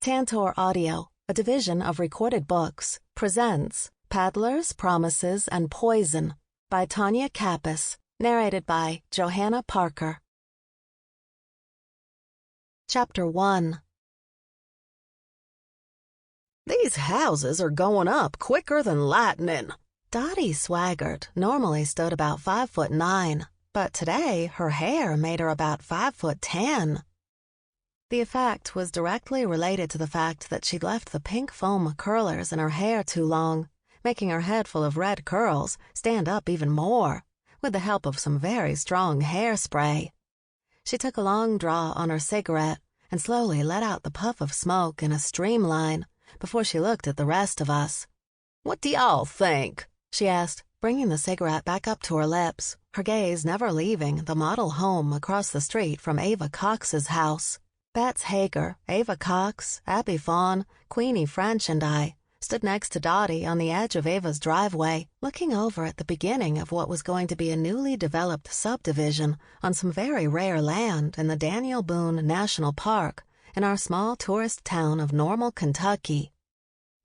Tantor Audio, a division of Recorded Books, presents Peddlers, Promises, and Poison by Tonya Kappes, narrated by Johanna Parker. Chapter 1. These houses are going up quicker than lightning. Dottie swaggered, normally stood about 5'9", but today her hair made her about 5'10". The effect was directly related to the fact that she'd left the pink foam curlers in her hair too long, making her head full of red curls stand up even more, with the help of some very strong hairspray. She took a long draw on her cigarette and slowly let out the puff of smoke in a streamline before she looked at the rest of us. "What do y'all think?" she asked, bringing the cigarette back up to her lips, her gaze never leaving the model home across the street from Ava Cox's house. Bets Hager, Ava Cox, Abby Fawn, Queenie French, and I stood next to Dottie on the edge of Ava's driveway, looking over at the beginning of what was going to be a newly developed subdivision on some very rare land in the Daniel Boone National Park in our small tourist town of Normal, Kentucky.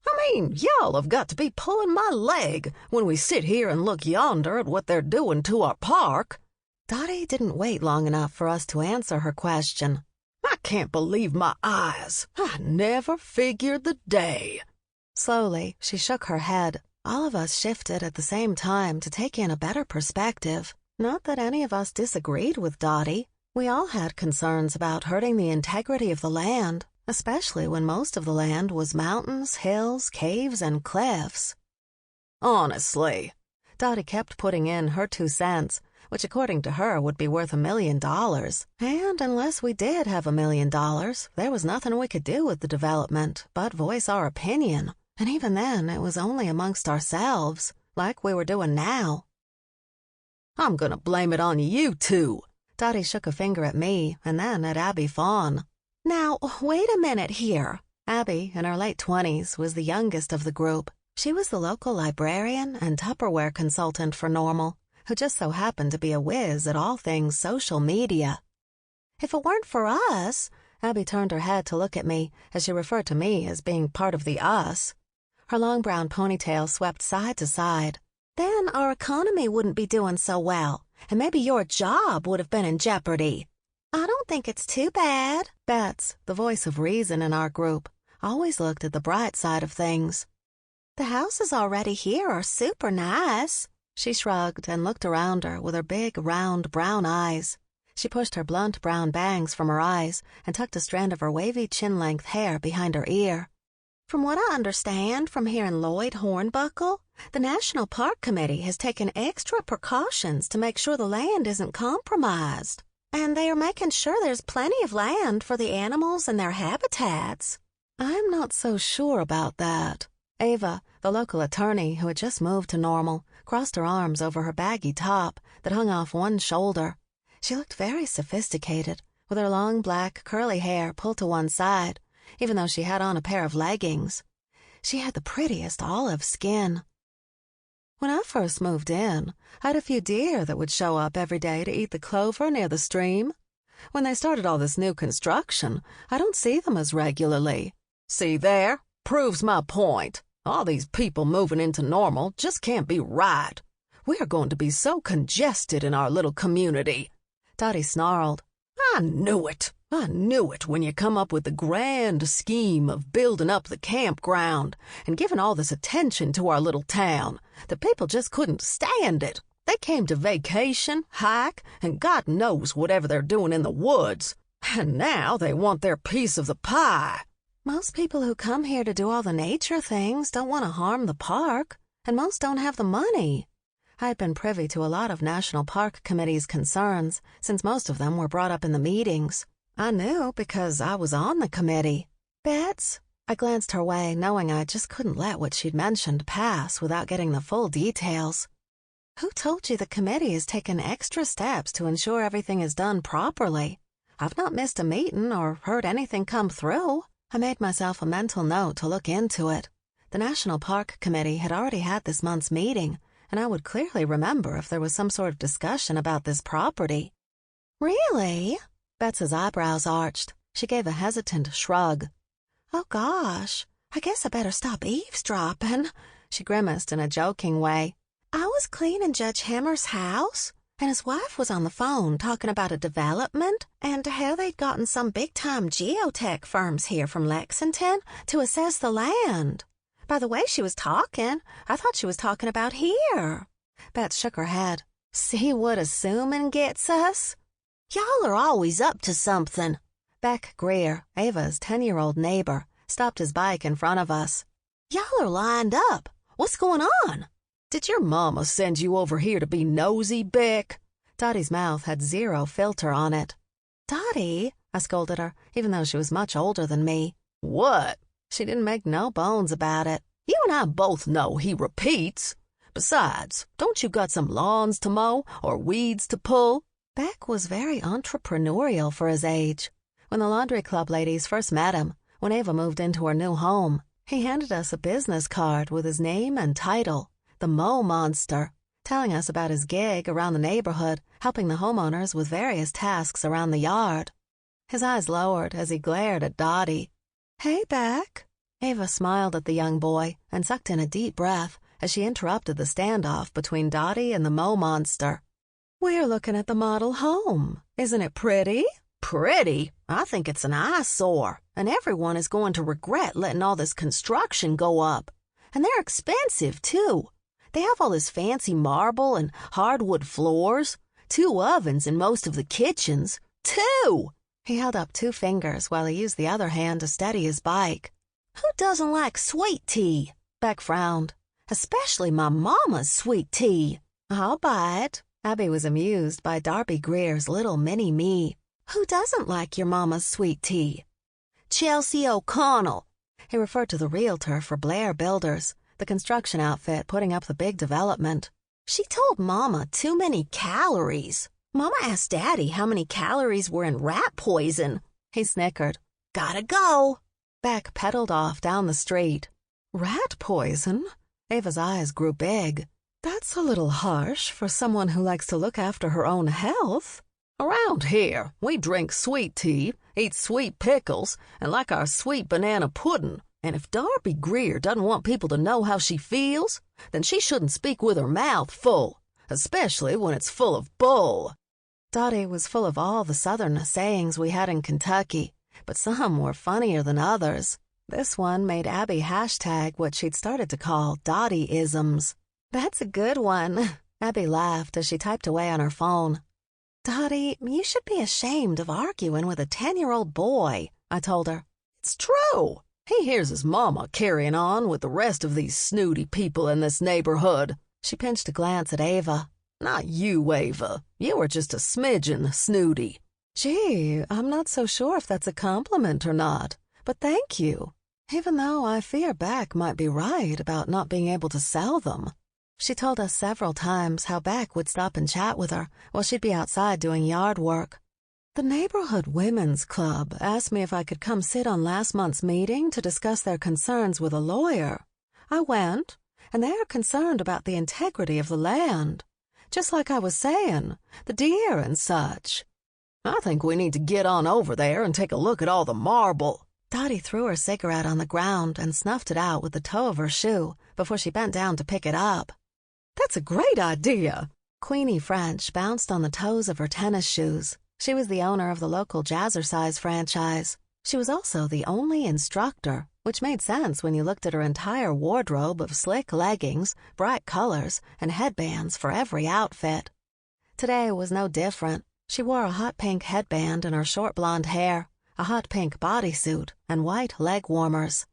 "I mean, y'all have got to be pulling my leg when we sit here and look yonder at what they're doing to our park." Dottie didn't wait long enough for us to answer her question. "I can't believe my eyes. I never figured the day." Slowly, she shook her head. All of us shifted at the same time to take in a better perspective. Not that any of us disagreed with Dottie. We all had concerns about hurting the integrity of the land, especially when most of the land was mountains, hills, caves, and cliffs. "Honestly," Dottie kept putting in her 2 cents, which according to her would be worth $1 million. And unless we did have $1 million, there was nothing we could do with the development but voice our opinion. And even then, it was only amongst ourselves, like we were doing now. "I'm gonna blame it on you two." Dottie shook a finger at me and then at Abby Fawn. "Now, wait a minute here." Abby, in her late 20s, was the youngest of the group. She was the local librarian and Tupperware consultant for Normal, who just so happened to be a whiz at all things social media. "If it weren't for us," Abby turned her head to look at me as she referred to me as being part of the us. Her long brown ponytail swept side to side. "Then our economy wouldn't be doing so well, and maybe your job would have been in jeopardy." "I don't think it's too bad." Bets, the voice of reason in our group, always looked at the bright side of things. "The houses already here are super nice." She shrugged and looked around her with her big, round, brown eyes. She pushed her blunt brown bangs from her eyes and tucked a strand of her wavy chin-length hair behind her ear. "From what I understand from hearing Lloyd Hornbuckle, the National Park Committee has taken extra precautions to make sure the land isn't compromised. And they are making sure there's plenty of land for the animals and their habitats." "I'm not so sure about that." Ava, the local attorney who had just moved to Normal, crossed her arms over her baggy top that hung off one shoulder. She looked very sophisticated, with her long black curly hair pulled to one side, even though she had on a pair of leggings. She had the prettiest olive skin. "When I first moved in, I had a few deer that would show up every day to eat the clover near the stream. When they started all this new construction, I don't see them as regularly." "See there? Proves my point. All these people moving into Normal just can't be right. We are going to be so congested in our little community." Dottie snarled. "I knew it. I knew it when you come up with the grand scheme of building up the campground and giving all this attention to our little town. The people just couldn't stand it. They came to vacation, hike, and God knows whatever they're doing in the woods. And now they want their piece of the pie." "Most people who come here to do all the nature things don't want to harm the park, and most don't have the money." I had been privy to a lot of National Park Committee's concerns, since most of them were brought up in the meetings. I knew because I was on the committee. "Bets?" I glanced her way, knowing I just couldn't let what she'd mentioned pass without getting the full details. "Who told you the committee has taken extra steps to ensure everything is done properly? I've not missed a meeting or heard anything come through." I made myself a mental note to look into it. The National Park Committee had already had this month's meeting, and I would clearly remember if there was some sort of discussion about this property. "Really?" Bets's eyebrows arched. She gave a hesitant shrug. Oh, gosh, I guess I better stop eavesdropping. She grimaced in a joking way. I was cleaning Judge Hammer's house, and his wife was on the phone talking about a development and how they'd gotten some big-time geotech firms here from Lexington to assess the land. By the way she was talking, I thought she was talking about here. Beth shook her head. See what assuming gets us? Y'all are always up to something. Beck Greer, Ava's 10-year-old neighbor, stopped his bike in front of us. Y'all are lined up. What's going on? Did your mama send you over here to be nosy, Beck? Dottie's mouth had zero filter on it. Dottie, I scolded her, even though she was much older than me. What? She didn't make no bones about it. You and I both know he repeats. Besides, don't you got some lawns to mow or weeds to pull? Beck was very entrepreneurial for his age. When the laundry club ladies first met him, when Ava moved into her new home, he handed us a business card with his name and title, the Mow Monster, telling us about his gig around the neighborhood, helping the homeowners with various tasks around the yard. His eyes lowered as he glared at Dottie. Hey, Beck. Ava smiled at the young boy and sucked in a deep breath as she interrupted the standoff between Dottie and the Mow Monster. We're looking at the model home. Isn't it pretty? Pretty? I think it's an eyesore, and everyone is going to regret letting all this construction go up. And they're expensive, too. They have all this fancy marble and hardwood floors, 2 ovens in most of the kitchens. 2! He held up 2 fingers while he used the other hand to steady his bike. Who doesn't like sweet tea? Beck frowned. Especially my mama's sweet tea. I'll buy it. Abby was amused by Darby Greer's little mini-me. Who doesn't like your mama's sweet tea? Chelsea O'Connell. He referred to the Realtor for Blair Builders, the construction outfit putting up the big development. She told Mama too many calories. Mama asked Daddy how many calories were in rat poison. He snickered. Gotta go. Beck pedaled off down the street. Rat poison? Ava's eyes grew big. That's a little harsh for someone who likes to look after her own health. Around here, we drink sweet tea, eat sweet pickles, and like our sweet banana pudding. And if Darby Greer doesn't want people to know how she feels, then she shouldn't speak with her mouth full, especially when it's full of bull. Dottie was full of all the southern sayings we had in Kentucky, but some were funnier than others. This one made Abby hashtag what she'd started to call Dottie-isms. That's a good one. Abby laughed as she typed away on her phone. Dottie, you should be ashamed of arguing with a 10-year-old boy, I told her. It's true. He hears his mama carrying on with the rest of these snooty people in this neighborhood. She pinched a glance at Ava. Not you, Ava. You are just a smidgen snooty. Gee, I'm not so sure if that's a compliment or not, but thank you. Even though I fear Beck might be right about not being able to sell them. She told us several times how Beck would stop and chat with her while she'd be outside doing yard work. The Neighborhood Women's Club asked me if I could come sit on last month's meeting to discuss their concerns with a lawyer. I went, and they are concerned about the integrity of the land. Just like I was saying, the deer and such. I think we need to get on over there and take a look at all the marble. Dottie threw her cigarette on the ground and snuffed it out with the toe of her shoe before she bent down to pick it up. That's a great idea. Queenie French bounced on the toes of her tennis shoes. She was the owner of the local Jazzercise franchise. She was also the only instructor, which made sense when you looked at her entire wardrobe of slick leggings, bright colors, and headbands for every outfit. Today was no different. She wore a hot pink headband in her short blonde hair, a hot pink bodysuit, and white leg warmers.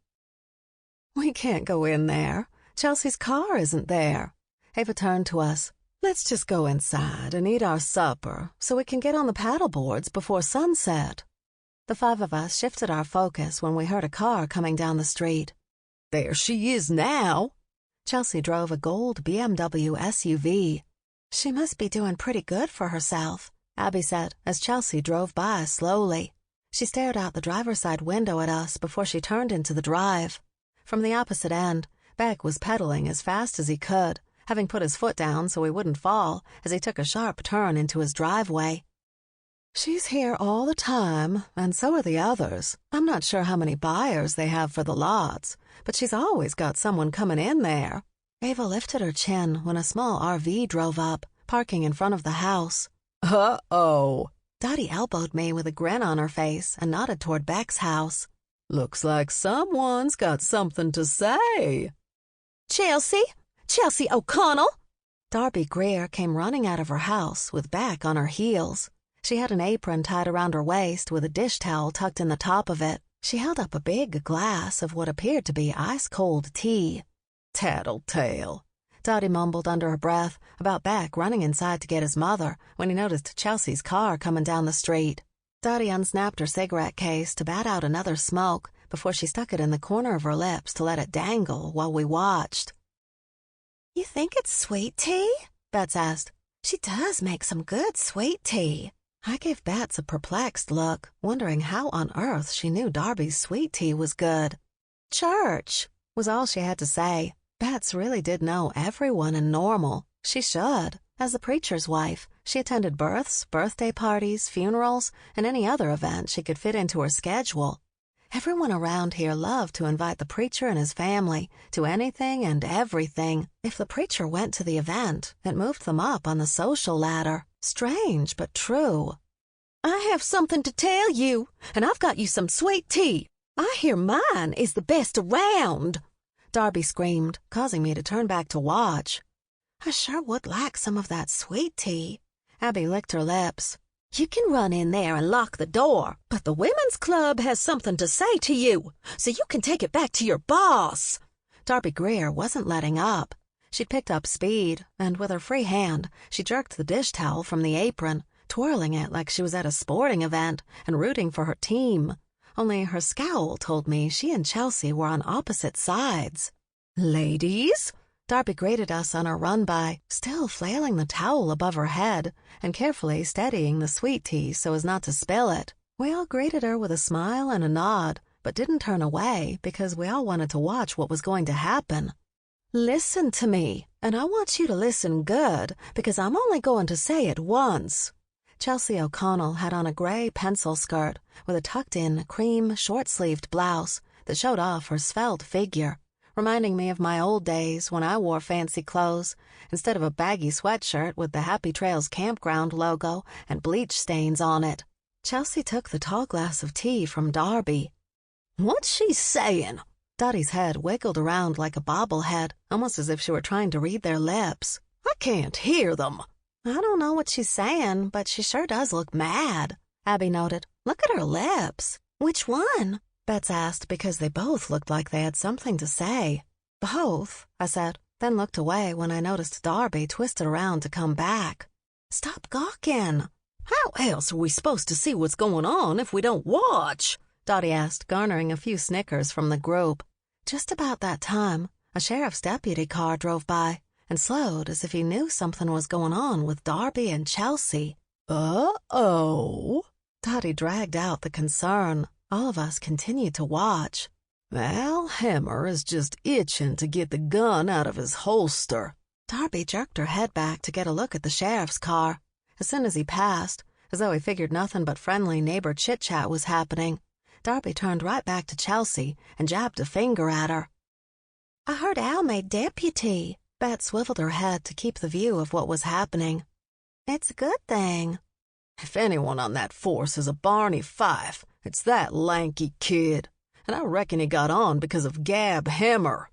We can't go in there. Chelsea's car isn't there. Ava turned to us. Let's just go inside and eat our supper so we can get on the paddle boards before sunset. The 5 of us shifted our focus when we heard a car coming down the street. There she is now. Chelsea drove a gold BMW SUV. She must be doing pretty good for herself, Abby said as Chelsea drove by slowly. She stared out the driver's side window at us before she turned into the drive. From the opposite end, Beck was pedaling as fast as he could, having put his foot down so he wouldn't fall as he took a sharp turn into his driveway. She's here all the time, and so are the others. I'm not sure how many buyers they have for the lots, but she's always got someone coming in there." Ava lifted her chin when a small RV drove up, parking in front of the house. "Uh-oh." Dottie elbowed me with a grin on her face and nodded toward Beck's house. "Looks like someone's got something to say." Chelsea? Chelsea O'Connell?" Darby Greer came running out of her house with Beck on her heels. She had an apron tied around her waist with a dish towel tucked in the top of it. She held up a big glass of what appeared to be ice-cold tea. "Tattletale," Dottie mumbled under her breath about Beck running inside to get his mother when he noticed Chelsea's car coming down the street. Dottie unsnapped her cigarette case to bat out another smoke before she stuck it in the corner of her lips to let it dangle while we watched. "You think it's sweet tea?" Bets asked. "She does make some good sweet tea." I gave Bets a perplexed look, wondering how on earth she knew Darby's sweet tea was good. "Church," was all she had to say. Bets really did know everyone in Normal. She should. As the preacher's wife, she attended births, birthday parties, funerals, and any other event she could fit into her schedule. Everyone around here loved to invite the preacher and his family to anything and everything. If the preacher went to the event, it moved them up on the social ladder. Strange, but true. "I have something to tell you, and I've got you some sweet tea. I hear mine is the best around," Darby screamed, causing me to turn back to watch. "I sure would like some of that sweet tea." Abby licked her lips. "You can run in there and lock the door, but the women's club has something to say to you, so you can take it back to your boss." Darby Greer wasn't letting up. She'd picked up speed, and with her free hand, she jerked the dish towel from the apron, twirling it like she was at a sporting event and rooting for her team. Only her scowl told me she and Chelsea were on opposite sides. "Ladies?" Darby greeted us on her run-by, still flailing the towel above her head and carefully steadying the sweet tea so as not to spill it. We all greeted her with a smile and a nod, but didn't turn away because we all wanted to watch what was going to happen. "Listen to me, and I want you to listen good because I'm only going to say it once." Chelsea O'Connell had on a gray pencil skirt with a tucked-in cream short-sleeved blouse that showed off her svelte figure, reminding me of my old days when I wore fancy clothes instead of a baggy sweatshirt with the Happy Trails Campground logo and bleach stains on it. Chelsea took the tall glass of tea from Darby. "What's she saying?" Dottie's head wiggled around like a bobblehead, almost as if she were trying to read their lips. "I can't hear them." "I don't know what she's saying, but she sure does look mad," Abby noted. "Look at her lips." "Which one?" Bets asked because they both looked like they had something to say. "Both," I said, then looked away when I noticed Darby twisted around to come back. "Stop gawking." "How else are we supposed to see what's going on if we don't watch?" Dottie asked, garnering a few snickers from the group. Just about that time, a sheriff's deputy car drove by and slowed as if he knew something was going on with Darby and Chelsea. "Uh-oh." Dottie dragged out the concern. All of us continued to watch. "Al Hammer is just itching to get the gun out of his holster." Darby jerked her head back to get a look at the sheriff's car. As soon as he passed, as though he figured nothing but friendly neighbor chit-chat was happening, Darby turned right back to Chelsea and jabbed a finger at her. "I heard Al made deputy." Bet swiveled her head to keep the view of what was happening. "It's a good thing." "If anyone on that force is a Barney Fife, it's that lanky kid. And I reckon he got on because of Gab Hammer."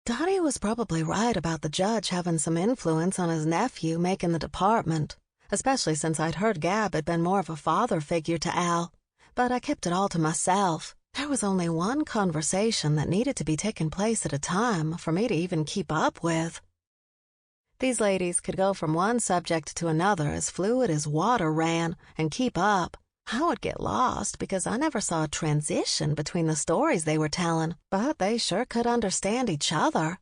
Dottie was probably right about the judge having some influence on his nephew making the department, especially since I'd heard Gab had been more of a father figure to Al. But I kept it all to myself. There was only one conversation that needed to be taking place at a time for me to even keep up with. These ladies could go from one subject to another as fluid as water ran and keep up. I would get lost because I never saw a transition between the stories they were telling, but they sure could understand each other.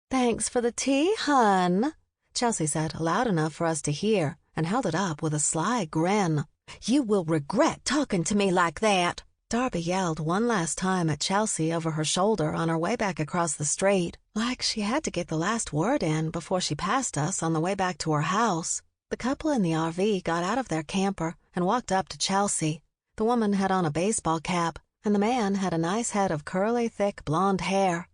"Thanks for the tea, hun," Chelsea said loud enough for us to hear and held it up with a sly grin. "You will regret talking to me like that." Darby yelled one last time at Chelsea over her shoulder on her way back across the street, like she had to get the last word in before she passed us on the way back to her house. The couple in the RV got out of their camper and walked up to Chelsea. The woman had on a baseball cap, and the man had a nice head of curly, thick, blonde hair.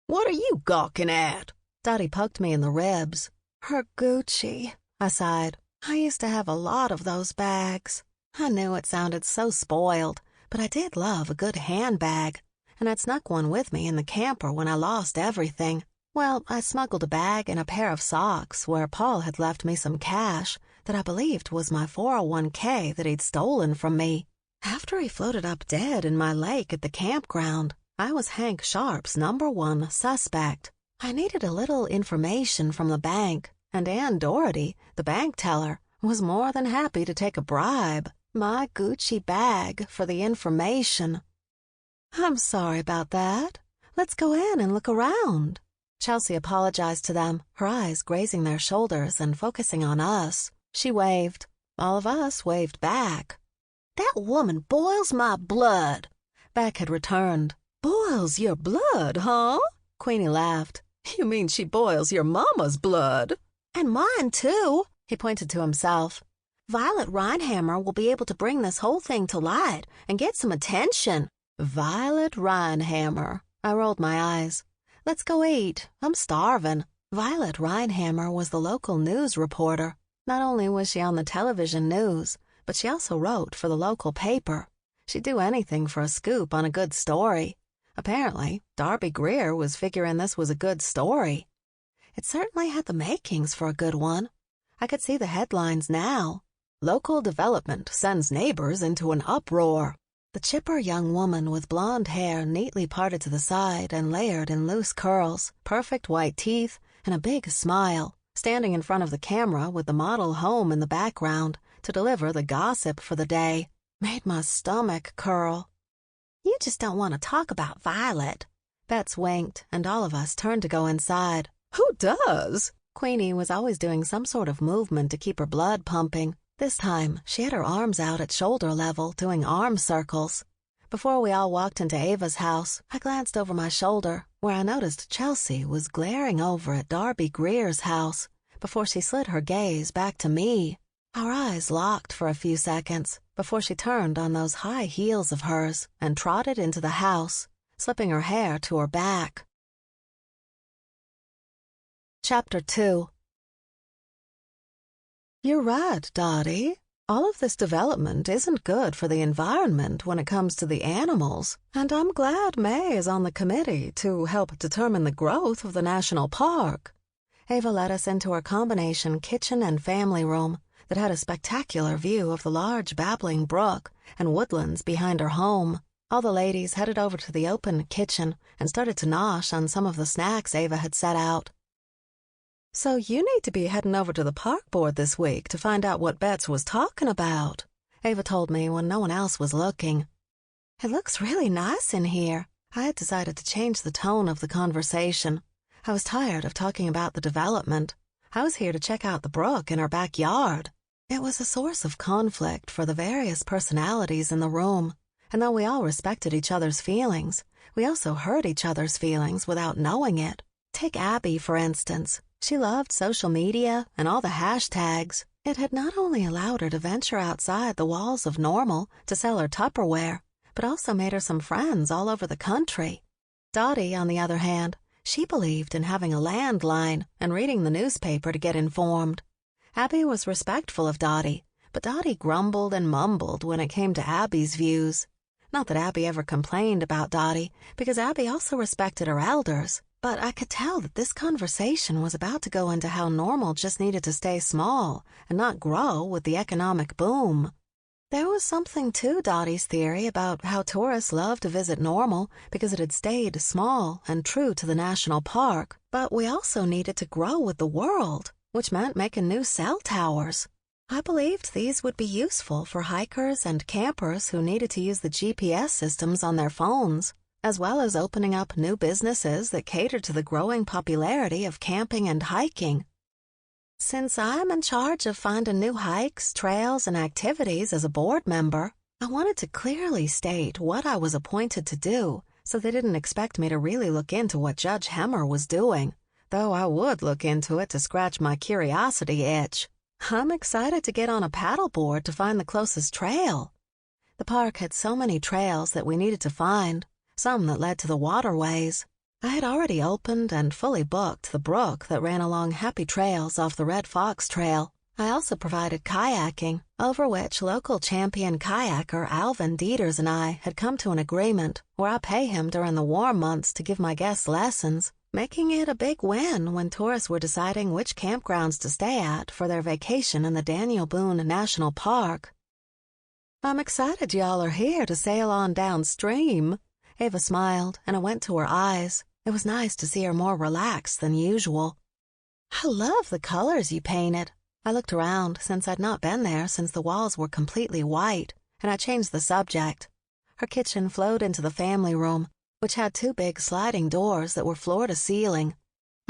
"What are you gawking at?" Dottie poked me in the ribs. "Her Gucci," I sighed. "I used to have a lot of those bags." I knew it sounded so spoiled, but I did love a good handbag, and I'd snuck one with me in the camper when I lost everything. Well, I smuggled a bag and a pair of socks where Paul had left me some cash that I believed was my 401k that he'd stolen from me. After he floated up dead in my lake at the campground, I was Hank Sharp's #1 suspect. I needed a little information from the bank, and Ann Doherty, the bank teller, was more than happy to take a bribe, my Gucci bag, for the information. "I'm sorry about that. Let's go in and look around." Chelsea apologized to them, her eyes grazing their shoulders and focusing on us. She waved. All of us waved back. "That woman boils my blood," Beck had returned. "Boils your blood, huh?" Queenie laughed. "You mean she boils your mama's blood?" "And mine, too." He pointed to himself. "Violet Reinhammer will be able to bring this whole thing to light and get some attention." Violet Reinhammer. I rolled my eyes. "Let's go eat. I'm starving." Violet Reinhammer was the local news reporter. Not only was she on the television news, but she also wrote for the local paper. She'd do anything for a scoop on a good story. Apparently, Darby Greer was figuring this was a good story. It certainly had the makings for a good one. I could see the headlines now. "Local development sends neighbors into an uproar." The chipper young woman with blonde hair neatly parted to the side and layered in loose curls, perfect white teeth, and a big smile, standing in front of the camera with the model home in the background to deliver the gossip for the day, made my stomach curl. "You just don't want to talk about Violet." Betts winked, and all of us turned to go inside. "Who does?" Queenie was always doing some sort of movement to keep her blood pumping. This time, she had her arms out at shoulder level, doing arm circles. Before we all walked into Ava's house, I glanced over my shoulder, where I noticed Chelsea was glaring over at Darby Greer's house, before she slid her gaze back to me. Our eyes locked for a few seconds, before she turned on those high heels of hers and trotted into the house, slipping her hair to her back. Chapter 2. "You're right, Dottie. All of this development isn't good for the environment when it comes to the animals, and I'm glad Mae is on the committee to help determine the growth of the national park." Ava led us into her combination kitchen and family room that had a spectacular view of the large babbling brook and woodlands behind her home. All the ladies headed over to the open kitchen and started to nosh on some of the snacks Ava had set out. "So you need to be heading over to the park board this week to find out what Betts was talking about," Ava told me when no one else was looking. "It looks really nice in here." I had decided to change the tone of the conversation. I was tired of talking about the development. I was here to check out the brook in our backyard. It was a source of conflict for the various personalities in the room, and though we all respected each other's feelings, we also hurt each other's feelings without knowing it. Take Abby, for instance. She loved social media and all the hashtags. It had not only allowed her to venture outside the walls of normal to sell her Tupperware, but also made her some friends all over the country. Dottie, on the other hand, she believed in having a landline and reading the newspaper to get informed. Abby was respectful of Dottie, but Dottie grumbled and mumbled when it came to Abby's views. Not that Abby ever complained about Dottie, because Abby also respected her elders. But I could tell that this conversation was about to go into how normal just needed to stay small and not grow with the economic boom. There was something to Dottie's theory about how tourists love to visit normal because it had stayed small and true to the national park, but we also needed to grow with the world, which meant making new cell towers. I believed these would be useful for hikers and campers who needed to use the GPS systems on their phones, as well as opening up new businesses that cater to the growing popularity of camping and hiking. Since I'm in charge of finding new hikes, trails, and activities as a board member, I wanted to clearly state what I was appointed to do so they didn't expect me to really look into what Judge Hemmer was doing, though I would look into it to scratch my curiosity itch. I'm excited to get on a paddleboard to find the closest trail. The park had so many trails that we needed to find, some that led to the waterways. I had already opened and fully booked the brook that ran along happy trails off the Red Fox Trail. I also provided kayaking, over which local champion kayaker Alvin Dieters and I had come to an agreement where I pay him during the warm months to give my guests lessons, making it a big win when tourists were deciding which campgrounds to stay at for their vacation in the Daniel Boone National Park. I'm excited y'all are here to sail on downstream. Ava smiled, and I went to her eyes. It was nice to see her more relaxed than usual. I love the colors you painted. I looked around since I'd not been there since the walls were completely white, and I changed the subject. Her kitchen flowed into the family room, which had 2 big sliding doors that were floor to ceiling.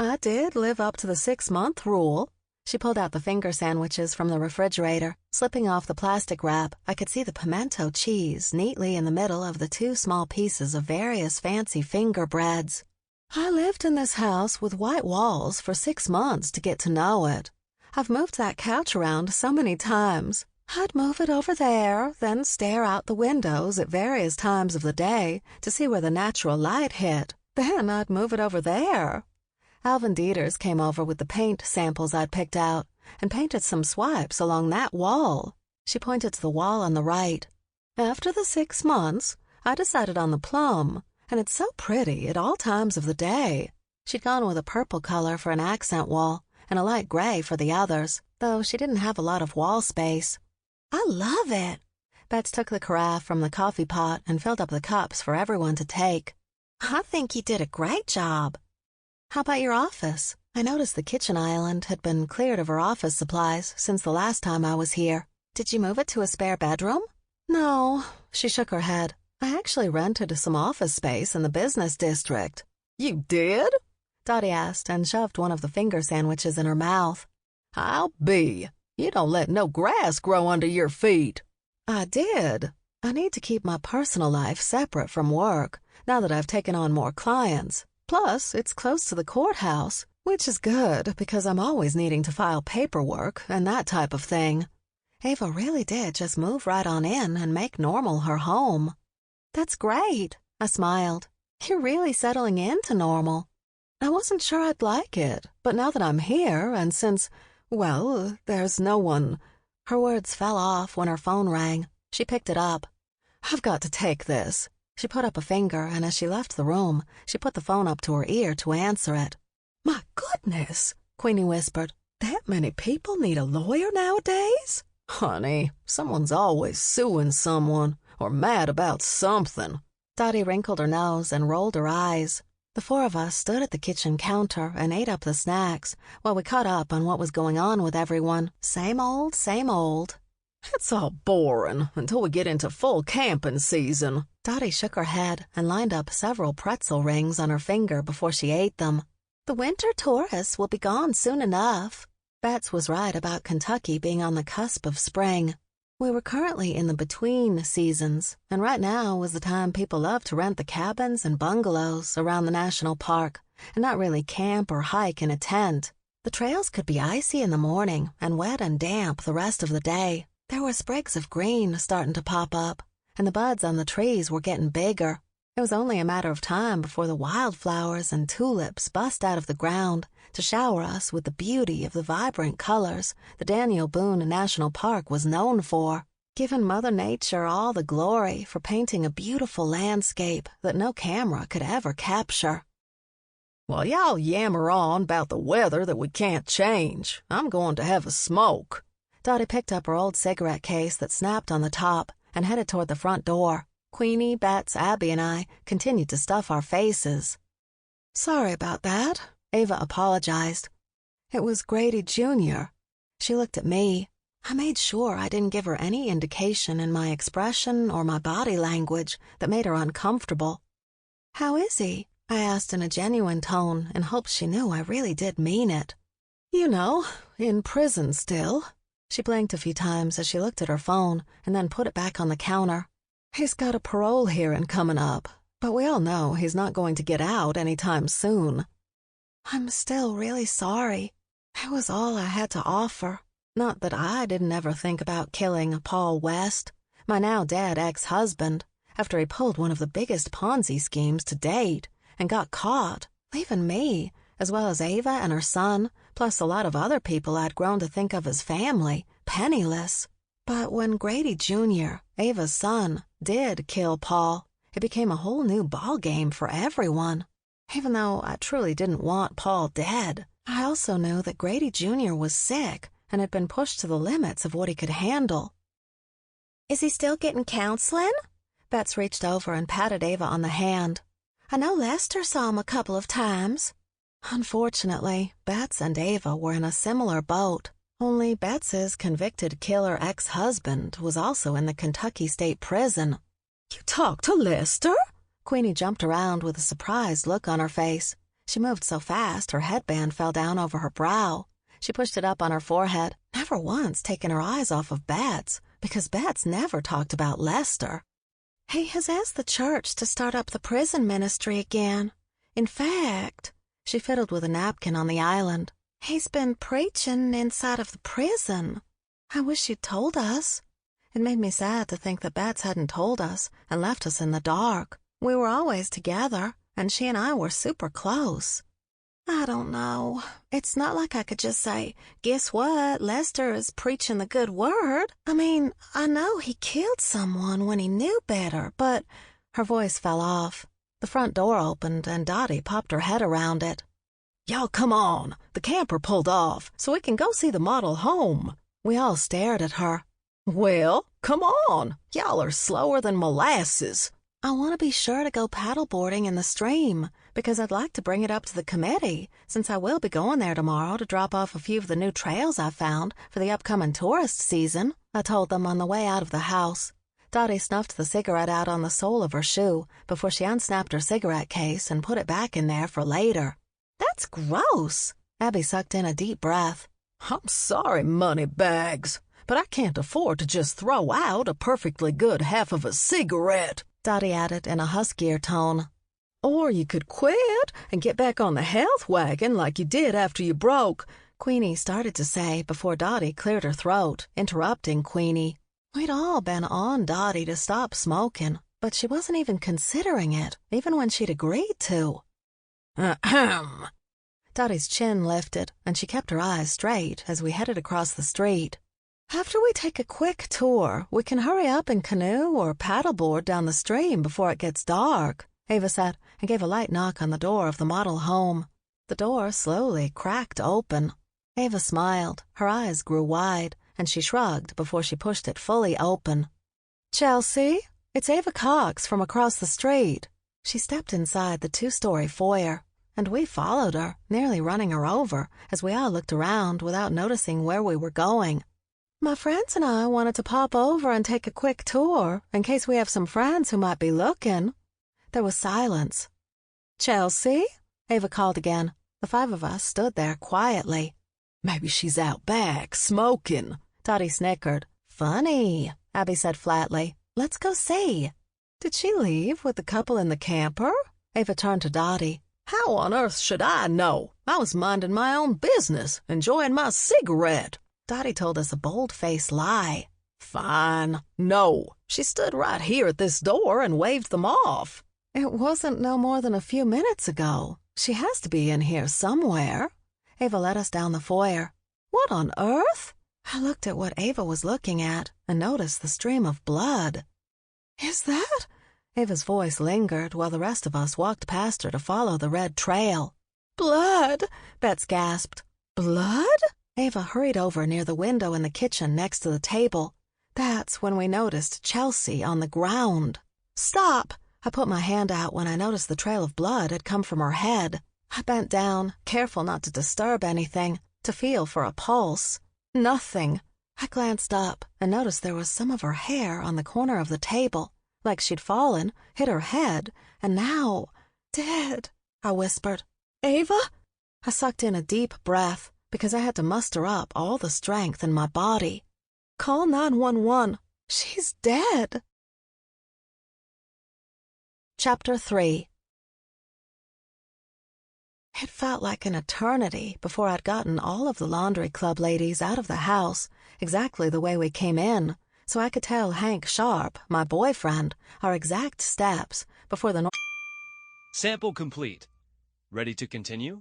I did live up to the 6-month rule. She pulled out the finger sandwiches from the refrigerator. Slipping off the plastic wrap, I could see the pimento cheese neatly in the middle of the 2 small pieces of various fancy finger breads. I lived in this house with white walls for 6 months to get to know it. I've moved that couch around so many times. I'd move it over there, then stare out the windows at various times of the day to see where the natural light hit. Then I'd move it over there. Alvin Dieters came over with the paint samples I'd picked out and painted some swipes along that wall. She pointed to the wall on the right. After the 6 months, I decided on the plum, and it's so pretty at all times of the day. She'd gone with a purple color for an accent wall and a light gray for the others, though she didn't have a lot of wall space. I love it. Bets took the carafe from the coffee pot and filled up the cups for everyone to take. I think you did a great job. How about your office? I noticed the kitchen island had been cleared of her office supplies since the last time I was here. Did you move it to a spare bedroom? No, she shook her head. I actually rented some office space in the business district. You did? Dottie asked and shoved one of the finger sandwiches in her mouth. I'll be. You don't let no grass grow under your feet. I did. I need to keep my personal life separate from work now that I've taken on more clients. Plus, it's close to the courthouse, which is good because I'm always needing to file paperwork and that type of thing. Ava really did just move right on in and make Normal her home. That's great, I smiled. You're really settling into Normal. I wasn't sure I'd like it, but now that I'm here and since, well, there's no one. Her words fell off when her phone rang. She picked it up. I've got to take this. She put up a finger, and as she left the room, she put the phone up to her ear to answer it. My goodness, Queenie whispered. That many people need a lawyer nowadays? Honey, someone's always suing someone or mad about something. Dottie wrinkled her nose and rolled her eyes. The 4 of us stood at the kitchen counter and ate up the snacks while we caught up on what was going on with everyone. Same old, same old. It's all boring until we get into full camping season. Dottie shook her head and lined up several pretzel rings on her finger before she ate them. The winter tourists will be gone soon enough. Bets was right about Kentucky being on the cusp of spring. We were currently in the between seasons, and right now was the time people love to rent the cabins and bungalows around the national park and not really camp or hike in a tent. The trails could be icy in the morning and wet and damp the rest of the day. There were sprigs of green starting to pop up, and the buds on the trees were getting bigger. It was only a matter of time before the wildflowers and tulips bust out of the ground to shower us with the beauty of the vibrant colors the Daniel Boone National Park was known for, giving Mother Nature all the glory for painting a beautiful landscape that no camera could ever capture. While y'all yammer on about the weather that we can't change, I'm going to have a smoke. Dottie picked up her old cigarette case that snapped on the top and headed toward the front door. Queenie, Bets, Abby, and I continued to stuff our faces. Sorry about that, Ava apologized. It was Grady Jr. She looked at me. I made sure I didn't give her any indication in my expression or my body language that made her uncomfortable. How is he? I asked in a genuine tone in hopes she knew I really did mean it. You know, in prison still. She blinked a few times as she looked at her phone and then put it back on the counter. He's got a parole hearing coming up, but we all know he's not going to get out anytime soon. I'm still really sorry. It was all I had to offer. Not that I didn't ever think about killing Paul West, my now-dead ex-husband, after he pulled one of the biggest Ponzi schemes to date and got caught, leaving me, as well as Ava and her son, plus a lot of other people I'd grown to think of as family, penniless. But when Grady Jr., Ava's son, did kill Paul, it became a whole new ballgame for everyone. Even though I truly didn't want Paul dead, I also knew that Grady Jr. was sick and had been pushed to the limits of what he could handle. "Is he still getting counseling?" Bets reached over and patted Ava on the hand. "I know Lester saw him a couple of times." Unfortunately, Bets and Ava were in a similar boat, only Bets's convicted killer ex-husband was also in the Kentucky State Prison. "You talked to Lester?" Queenie jumped around with a surprised look on her face. She moved so fast her headband fell down over her brow. She pushed it up on her forehead, never once taking her eyes off of Bets, because Bets never talked about Lester. "He has asked the church to start up the prison ministry again. In fact," she fiddled with a napkin on the island, "he's been preaching inside of the prison. I wish you'd told us." It made me sad to think that Bets hadn't told us and left us in the dark. We were always together, and she and I were super close. "I don't know. It's not like I could just say, 'Guess what? Lester is preaching the good word.' I mean, I know he killed someone when he knew better, but—" Her voice fell off. The front door opened, and Dottie popped her head around it. "Y'all come on. The camper pulled off, so we can go see the model home." We all stared at her. "Well, come on. Y'all are slower than molasses." "I want to be sure to go paddleboarding in the stream, because I'd like to bring it up to the committee, since I will be going there tomorrow to drop off a few of the new trails I found for the upcoming tourist season," I told them on the way out of the house. Dottie snuffed the cigarette out on the sole of her shoe before she unsnapped her cigarette case and put it back in there for later. "That's gross." Abby sucked in a deep breath. "I'm sorry, moneybags, but I can't afford to just throw out a perfectly good half of a cigarette," Dottie added in a huskier tone. "Or you could quit and get back on the health wagon like you did after you broke," Queenie started to say before Dottie cleared her throat, interrupting Queenie. We'd all been on Dottie to stop smoking, but she wasn't even considering it, even when she'd agreed to. Ahem. Dottie's chin lifted, and she kept her eyes straight as we headed across the street. "After we take a quick tour, we can hurry up and canoe or paddleboard down the stream before it gets dark," Ava said, and gave a light knock on the door of the model home. The door slowly cracked open. Ava smiled, her eyes grew wide, and she shrugged before she pushed it fully open. "Chelsea, it's Ava Cox from across the street." She stepped inside the two-story foyer, and we followed her, nearly running her over as we all looked around without noticing where we were going. "My friends and I wanted to pop over and take a quick tour in case we have some friends who might be looking." There was silence. "Chelsea?" Ava called again. The five of us stood there quietly. "Maybe she's out back, smoking," Dottie snickered. "Funny," Abby said flatly. "Let's go see." "Did she leave with the couple in the camper?" Ava turned to Dottie. "How on earth should I know? I was minding my own business, enjoying my cigarette." Dottie told us a bold-faced lie. "Fine. No. She stood right here at this door and waved them off." "It wasn't no more than a few minutes ago. She has to be in here somewhere." Ava led us down the foyer. "What on earth?" I looked at what Ava was looking at and noticed the stream of blood. "Is that—" Ava's voice lingered while the rest of us walked past her to follow the red trail. "Blood!" Bets gasped. "Blood?" Ava hurried over near the window in the kitchen next to the table. That's when we noticed Chelsea on the ground. "Stop!" I put my hand out when I noticed the trail of blood had come from her head. I bent down, careful not to disturb anything, to feel for a pulse. Nothing. I glanced up and noticed there was some of her hair on the corner of the table, like she'd fallen, hit her head, and now— "Dead," I whispered. "Ava?" I sucked in a deep breath because I had to muster up all the strength in my body. "Call 911. She's dead." Chapter 3. It felt like an eternity before I'd gotten all of the laundry club ladies out of the house, exactly the way we came in, so I could tell Hank Sharp, my boyfriend, our exact steps before the... Sample complete. Ready to continue?